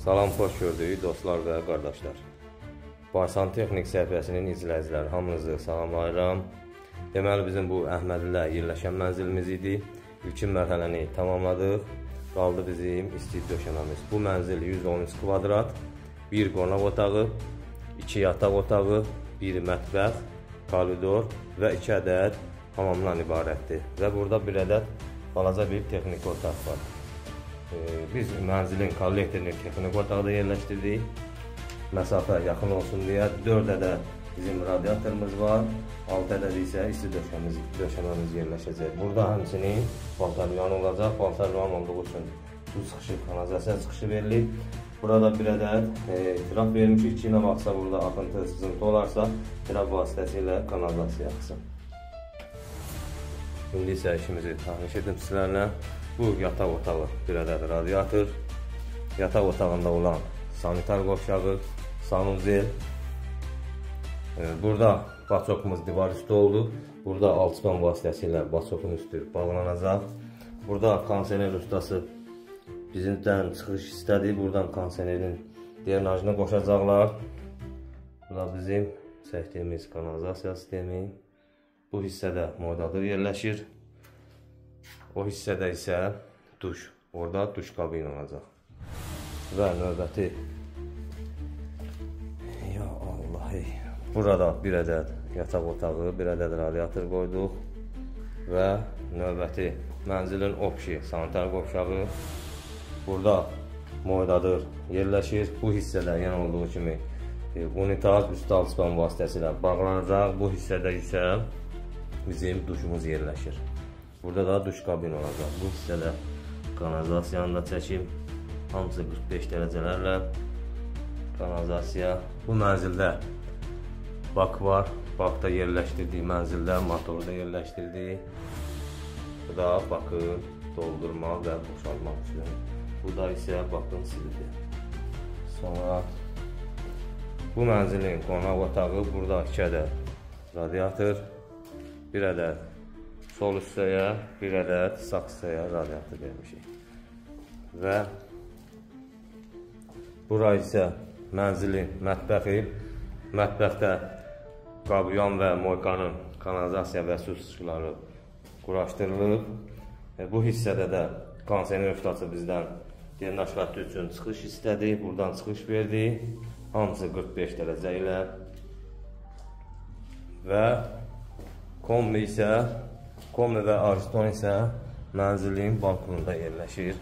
Salam, xoş gördük dostlar və qardaşlar. Barsan Texnik səhifəsinin izləyiciləri hamınızı salamlayıram. Deməli, bizim bu Əhmədlilə yerləşən mənzilimiz idi. İlkin mərhələni tamamladıq. Qaldı bizim isti döşəməmiz. Bu mənzil 113 kvadrat, bir qonaq otağı, 2 yataq otağı, bir mətbəx, koridor və 2 ədəd hamamdan ibarətdir. Və burada bir ədəd balaca bir texniki otaq var. Biz mənzilin kollektorini texniki otaqda yerləşdirdik. Məsafə yaxın olsun deyə 4 ədəd bizim radiatorumuz var, 6 ədəd isə isti döşəməmiz yerləşəcək. Burada həmçinin paltaryan olacaq. Paltaryan olduğu üçün su çıxışı, kanalizasiya çıxışı verilir. Burada bir ədəd trap vermişik ki, nə vaxtsa burada axıntı, sızıntı olarsa trap vasitəsilə kanalizasiya axsın. İndi isə işimizi tanış edim sizlərlə. Bu yataq otağı, bir ədəd radiator, yataq otağında olan sanitar qovşağı, sanuzel. Burada baçokumuz divar üstü oldu. Burada alçıpan vasitəsilə baçokun üstü bağlanacaq. Burada kondisioner ustası bizimdən çıxış istədi. Buradan kondisionerin drenajını qoşacaqlar. Burada bizim çəkdiyimiz kanalizasiya sistemi. Bu hissədə modadır yerləşir. O hissədə isə duş, orada duş kabini olacaq. Və növbəti, ya Allah, burada bir ədəd yataq otağı, bir ədəd radiator qoyduq. Və növbəti mənzilin opşi, sanitar qovşağı. Burada modadır yerləşir. Bu hissədə yenə olduğu kimi unitaz üstü alçıpan vasitəsilə bağlanacaq. Bu hissədə isə bizim duşumuz yerləşir. Burada da duş kabini olacaq. Bu hissədə kanalizasiyanı da çəkim. Hamısı 45 dərəcələrlə kanalizasiya. Bu mənzildə bak var. Bakda yerləşdirdik mənzildə, motorda yerləşdirdik. Bu da bakın doldurmaq və boşaltmaq üçün. Bu da isə bakın sildi. Sonra bu mənzilin qonaq otağı. Burada 2 ədəd radiator, bir ədəd sol hissəyə, bir ədəd sağ hissəyə radiator vermişik. Və bura isə mənzilin mətbəxi. Mətbəxdə qabyan və moykanın kanalizasiya və su sıçıqları quraşdırılıb. Bu hissədə də kondisioner ustası bizdən drenajlatı üçün çıxış istədi. Buradan çıxış verdi. Hamısı 45 dərəcə ilə. Və kombi və ariston isə mənzilin balkonunda yerləşir.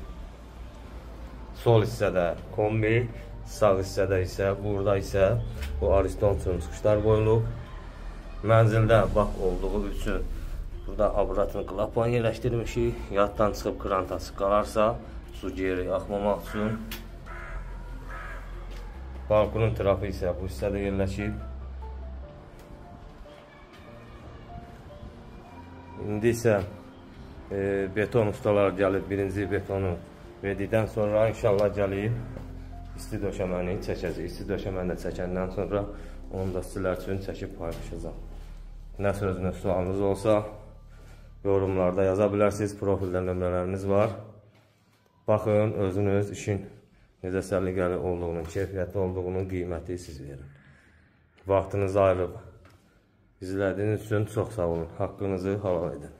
Sol hissədə kombi, sağ hissədə isə, burada isə bu ariston üçün çıxışlar qoyulub. Mənzildə bak olduğu üçün burada aburatın klapan yerləşdirmişik. Yaddan çıxıb krantası qalarsa su geri axmamaq üçün. Balkonun trafı isə bu hissədə yerləşib. İndi isə beton ustalar gəlib birinci betonu verdikdən sonra inşallah gəlib isti döşəməni çəkəcək. İsti döşəməni də çəkəndən sonra onu da sizlər üçün çəkib paylaşacaq. Nə sözünüz, sualınız olsa yorumlarda yaza bilərsiniz. Profildə nömrələriniz var. Baxın, özünüz işin necə səliqəli olduğunu, keyfiyyətli olduğunu, qiyməti siz verin. Vaxtınızı ayırıb izlədiyiniz üçün çox sağ olun. Haqqınızı halal edin.